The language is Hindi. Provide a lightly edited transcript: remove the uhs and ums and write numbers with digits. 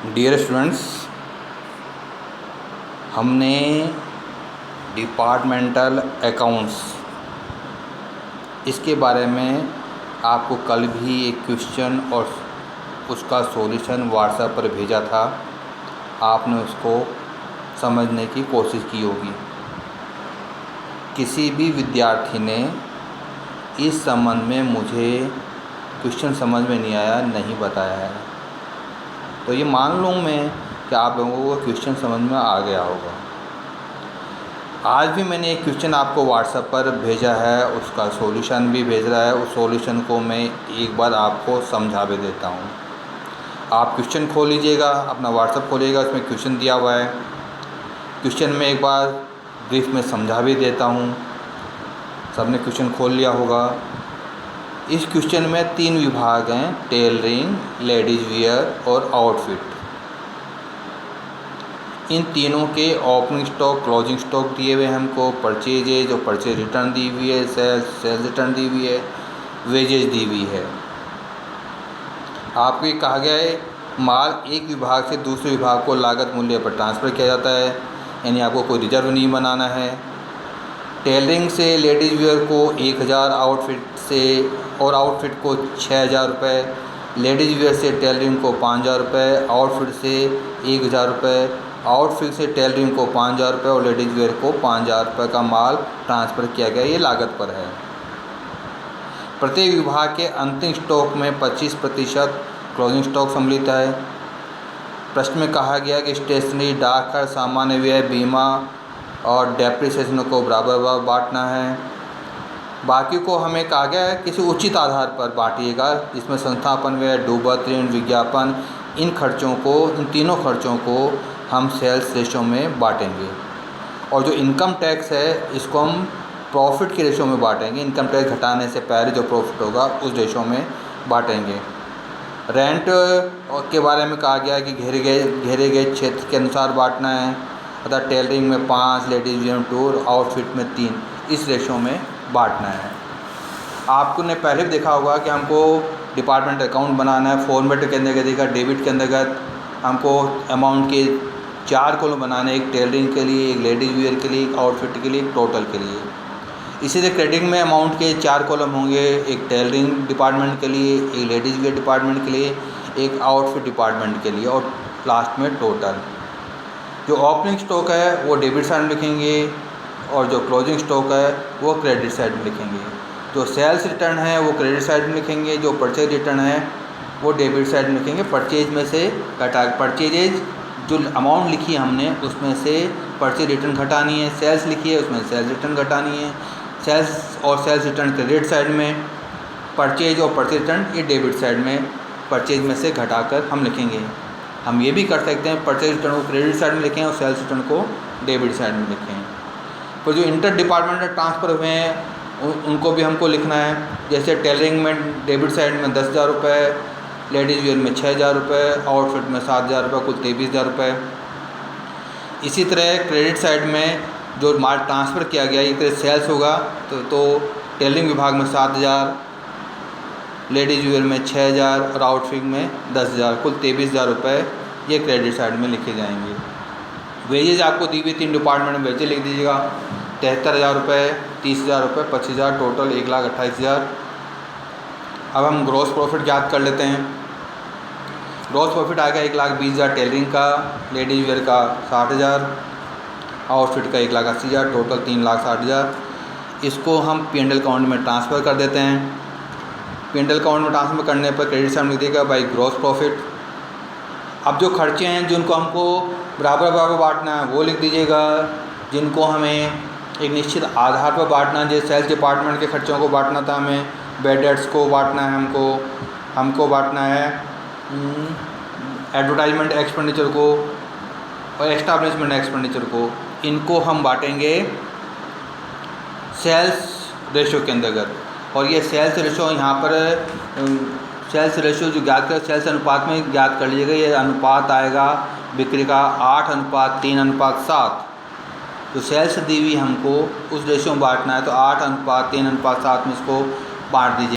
डियर स्टूडेंट्स, हमने डिपार्टमेंटल अकाउंट्स इसके बारे में आपको कल भी एक क्वेश्चन और उसका सॉल्यूशन व्हाट्सएप पर भेजा था। आपने उसको समझने की कोशिश की होगी। किसी भी विद्यार्थी ने इस संबंध में मुझे क्वेश्चन समझ में नहीं आया, नहीं बताया है, तो ये मान लूँ मैं कि आप लोगों को क्वेश्चन समझ में आ गया होगा। आज भी मैंने एक क्वेश्चन आपको व्हाट्सएप पर भेजा है, उसका सॉल्यूशन भी भेज रहा है। उस सॉल्यूशन को मैं एक बार आपको समझा भी देता हूँ। आप क्वेश्चन खोल लीजिएगा, अपना व्हाट्सएप खोलिएगा, उसमें क्वेश्चन दिया हुआ है। क्वेश्चन में एक बार ब्रीफ में समझा भी देता हूँ। सबने क्वेश्चन खोल लिया होगा। इस क्वेश्चन में 3 विभाग हैं: टेलरिंग, लेडीज़ वियर और आउटफिट। इन तीनों के ओपनिंग स्टॉक, क्लोजिंग स्टॉक दिए हुए हैं हमको। परचेजेज और परचेज रिटर्न दी हुई है, सेल्स रिटर्न दी हुई है, वेजेज दी हुई है। आपको ये कहा गया है माल एक विभाग से दूसरे विभाग को लागत मूल्य पर ट्रांसफ़र किया जाता है, यानी आपको कोई रिजर्व नहीं बनाना है। टेलरिंग से लेडीज़ वियर को 1000, आउटफिट से और आउटफिट को 6000 रुपये, लेडीज़ वियर से टेलरिंग को 5000 रुपये, आउटफिट से 1000 रुपये, आउटफिट से टेलरिंग को 5000 रुपये और लेडीज़ वेयर को 5000 रुपये का माल ट्रांसफ़र किया गया। ये लागत पर है। प्रत्येक विभाग के अंतिम स्टॉक में 25% क्लोजिंग स्टॉक सम्मिलित है। प्रश्न में कहा गया कि स्टेशनरी, डाकघर, सामान्य व्यय, बीमा और डेप्रिसिएशन को बराबर बांटना है। बाकी को हमें कहा गया है किसी उचित आधार पर बांटिएगा, जिसमें संस्थापन व्यय, डूबत ऋण, विज्ञापन, इन तीनों खर्चों को हम सेल्स रेशो में बांटेंगे। और जो इनकम टैक्स है इसको हम प्रॉफिट के रेशो में बांटेंगे। इनकम टैक्स घटाने से पहले जो प्रॉफिट होगा उस रेशो में बांटेंगे। रेंट के बारे में कहा गया है कि घेरे गए क्षेत्र के अनुसार बांटना है, अर्थात टेलरिंग में 5, लेडीज़ वियर में 2, आउटफिट में 3, इस रेशो में बांटना है। आपको ने पहले भी देखा होगा कि हमको डिपार्टमेंट अकाउंट बनाना है। फॉर्मेट के अंदर देखा, डेबिट के अंतर्गत हमको अमाउंट के 4 कॉलम बनाने, एक टेलरिंग के लिए, एक लेडीज़ वियर के लिए, एक आउटफिट के लिए, एक टोटल के लिए। इसी तरह क्रेडिट में अमाउंट के 4 कॉलम होंगे, एक टेलरिंग डिपार्टमेंट के लिए, एक लेडीज़ वियर डिपार्टमेंट के लिए, एक आउटफिट डिपार्टमेंट के लिए और लास्ट में टोटल। जो ओपनिंग स्टॉक है वो डेबिट साइड में लिखेंगे और जो क्लोजिंग स्टॉक है वो क्रेडिट साइड में लिखेंगे। जो सेल्स रिटर्न है वो क्रेडिट साइड में लिखेंगे, जो परचेज रिटर्न है वो डेबिट साइड में लिखेंगे। परचेज में से परचेजेज जो अमाउंट लिखी है हमने उसमें से परचेज रिटर्न घटानी है। सेल्स लिखी है उसमें सेल्स रिटर्न घटानी है। सेल्स और सेल्स रिटर्न क्रेडिट साइड में, परचेज और परचेज रिटर्न ये डेबिट साइड में, परचेज में से घटाकर हम लिखेंगे। हम ये भी कर सकते हैं परचेज रिटर्न को क्रेडिट साइड में लिखें और सेल्स रिटर्न को डेबिट साइड में लिखें। तो जो इंटर डिपार्टमेंटल ट्रांसफ़र हुए हैं उनको भी हमको लिखना है। जैसे टेलरिंग में डेबिट साइड में 10,000 रुपये, लेडीज़ वियर में 6,000 रुपये, आउटफिट में 7,000 रुपये, कुल 23,000 रुपये। इसी तरह क्रेडिट साइड में जो माल ट्रांसफ़र किया गया, एक तरह सेल्स होगा तो टेलरिंग विभाग में 7,000, लेडीज़ वियर में 6,000 और आउटफिट में 10,000, कुल 23,000 रुपये ये क्रेडिट साइड में लिखे जाएंगे। वेजेज आपको दी हुई 3 डिपार्टमेंट में वेजेज लिख दीजिएगा। 73,000 रुपये, 30,000 रुपये, 25,000, टोटल 1,28,000। अब हम ग्रॉस प्रॉफिट ज्ञात कर लेते हैं। ग्रॉस प्रॉफिट आ गया 1,20,000 टेलरिंग का, लेडीज़ वेयर का 60,000, आउटफिट का 1,80,000, टोटल 3,60,000। इसको हम P&L अकाउंट में ट्रांसफ़र कर देते हैं। P&L अकाउंट में ट्रांसफ़र करने पर क्रेडिट साइड में देगा बाई ग्रॉस प्रॉफिट। अब जो खर्चे हैं जिनको हमको बराबर बांटना है वो लिख दीजिएगा। जिनको हमें एक निश्चित आधार पर बांटना है, जैसे सेल्स डिपार्टमेंट के खर्चों को बांटना था, हमें बैड डेट्स को बांटना है, हमको बांटना है एडवर्टाइजमेंट एक्सपेंडिचर को और एस्टैब्लिशमेंट एक्सपेंडिचर को। इनको हम बांटेंगे सेल्स रेशो के अंतर्गत। और ये सेल्स रेशो यहाँ पर सेल्स रेशो जो ज्ञात कर, सेल्स अनुपात में ज्ञात कर लीजिएगा। ये अनुपात आएगा बिक्री का 8:3:7। तो सेल्स दी हुई हमको उस रेशो में बांटना है, तो 8:3:7 में इसको बांट दीजिए।